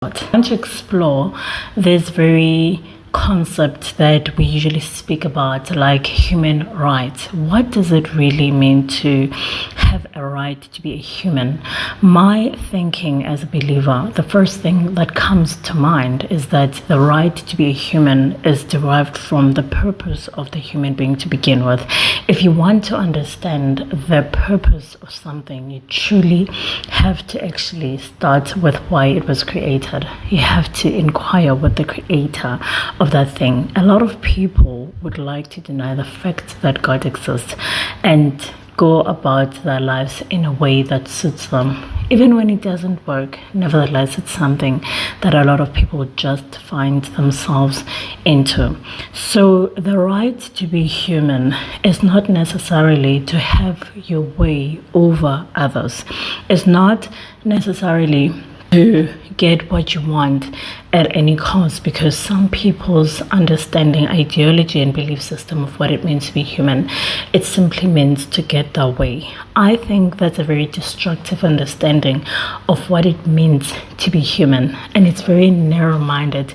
I want to explore this very concept that we usually speak about, like human rights. What does it really mean to have a right to be a human? My thinking as a believer, the first thing that comes to mind is that the right to be a human is derived from the purpose of the human being to begin with. If you want to understand the purpose of something, you truly have to actually start with why it was created. You have to inquire with the creator of that thing. A lot of people would like to deny the fact that God exists and go about their lives in a way that suits them. Even when it doesn't work, nevertheless, it's something that a lot of people just find themselves into. So the right to be human is not necessarily to have your way over others. It's not necessarily to get what you want at any cost, because some people's understanding, ideology and belief system of what it means to be human, it simply means to get their way. I think that's a very destructive understanding of what it means to be human, and it's very narrow-minded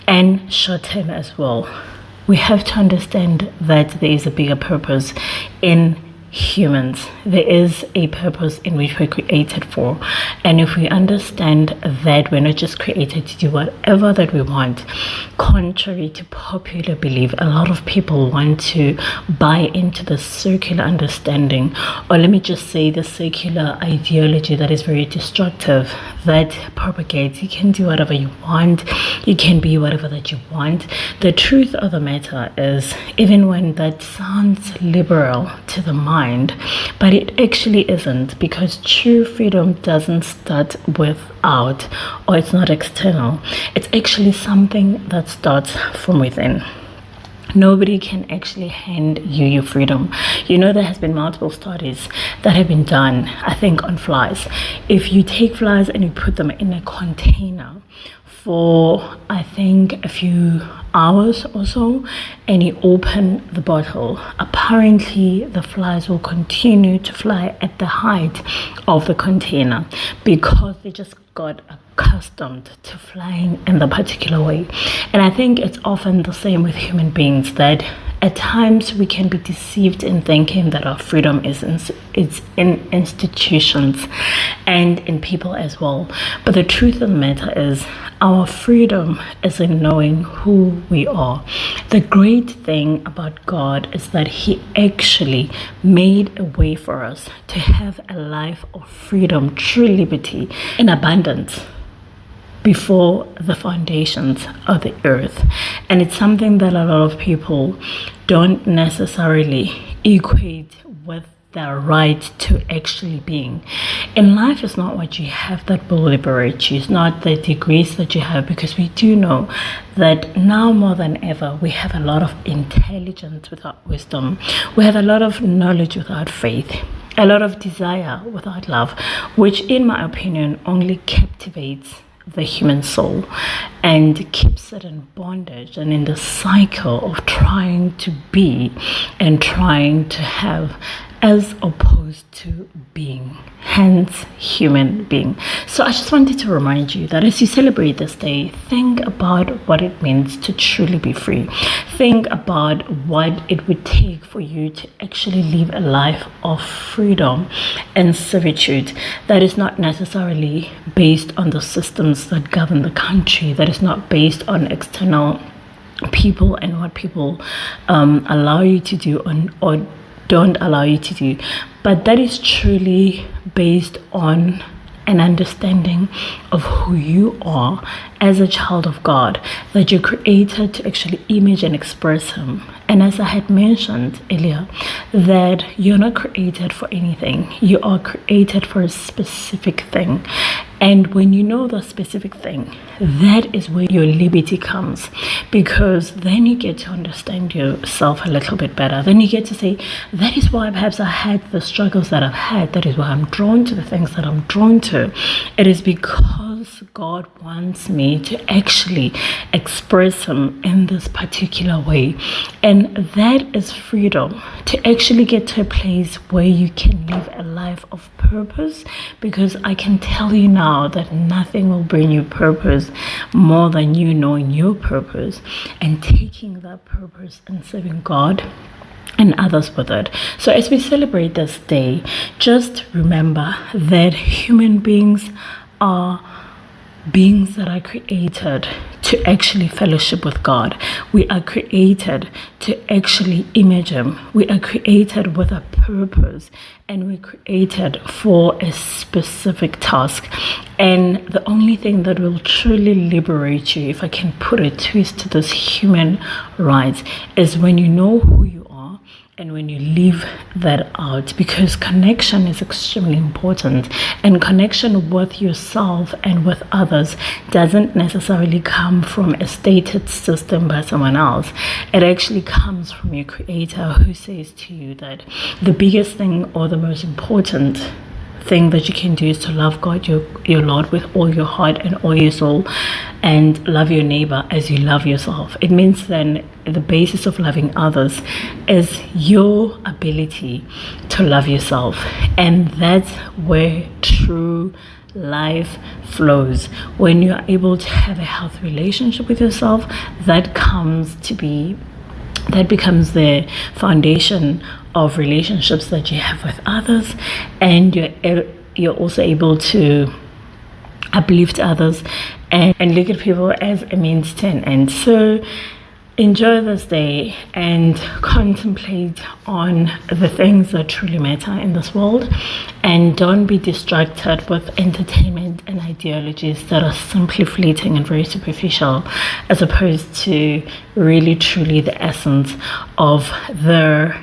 and short-term as well. We have to understand that there is a bigger purpose in humans. There is a purpose in which we're created for, and if we understand that we're not just created to do whatever that we want, contrary to popular belief, a lot of people want to buy into the circular understanding, or let me just say the circular ideology that is very destructive, that propagates you can do whatever you want, you can be whatever that you want. The truth of the matter is, even when that sounds liberal to the mind, but it actually isn't, because true freedom doesn't start without, or it's not external. It's actually something that starts from within. Nobody can actually hand you your freedom. You know, there has been multiple studies that have been done, I think, on flies. If you take flies and you put them in a container for, I think, a few hours or so, and you open the bottle, apparently the flies will continue to fly at the height of the container, because they just got accustomed to flying in the particular way. And I think it's often the same with human beings, that at times we can be deceived in thinking that our freedom is in institutions and in people as well. But the truth of the matter is, our freedom is in knowing who we are. The great thing about God is that He actually made a way for us to have a life of freedom, true liberty, in abundance before the foundations of the earth. And it's something that a lot of people don't necessarily equate with the right to actually being. In life, it's not what you have that will liberate you. It's not the degrees that you have, because we do know that now more than ever, we have a lot of intelligence without wisdom. We have a lot of knowledge without faith, a lot of desire without love, which in my opinion only captivates the human soul and keeps it in bondage and in the cycle of trying to be and trying to have, as opposed to being, hence human being. So I just wanted to remind you that as you celebrate this day, think about what it means to truly be free. Think about what it would take for you to actually live a life of freedom and servitude that is not necessarily based on the systems that govern the country, that is not based on external people and what people allow you to do or don't allow you to do, but that is truly based on an understanding of who you are as a child of God, that you're created to actually image and express Him. And as I had mentioned earlier, that you're not created for anything, you are created for a specific thing. And when you know the specific thing, that is where your liberty comes, because then you get to understand yourself a little bit better. Then you get to say, that is why perhaps I had the struggles that I've had. That is why I'm drawn to the things that I'm drawn to. It is because because God wants me to actually express Him in this particular way. And that is freedom, to actually get to a place where you can live a life of purpose, because I can tell you now that nothing will bring you purpose more than you knowing your purpose and taking that purpose and serving God and others with it. So as we celebrate this day, just remember that human beings are beings that are created to actually fellowship with God. We are created to actually image Him. We are created with a purpose, and we're created for a specific task. And the only thing that will truly liberate you, if I can put a twist to this human rights, is when you know who you are and when you leave that out, because connection is extremely important, and connection with yourself and with others doesn't necessarily come from a stated system by someone else. It actually comes from your creator, who says to you that the biggest thing, or the most important thing that you can do, is to love God your Lord with all your heart and all your soul, and love your neighbor as you love yourself. It means then the basis of loving others is your ability to love yourself, and that's where true life flows. When you're able to have a healthy relationship with yourself, that becomes the foundation of relationships that you have with others, and you're also able to uplift others and look at people as a means to an end. So enjoy this day and contemplate on the things that truly matter in this world, and don't be distracted with entertainment and ideologies that are simply fleeting and very superficial, as opposed to really truly the essence of the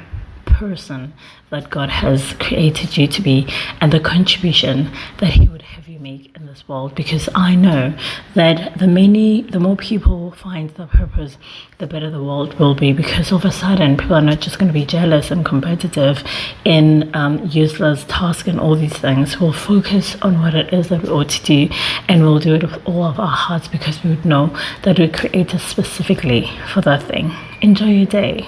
person that God has created you to be, and the contribution that He would have you make in this world. Because I know that the more people find the purpose, the better the world will be, because all of a sudden people are not just going to be jealous and competitive in useless tasks and all these things. We'll focus on what it is that we ought to do, and we'll do it with all of our hearts, because we would know that we're created specifically for that thing. Enjoy your day.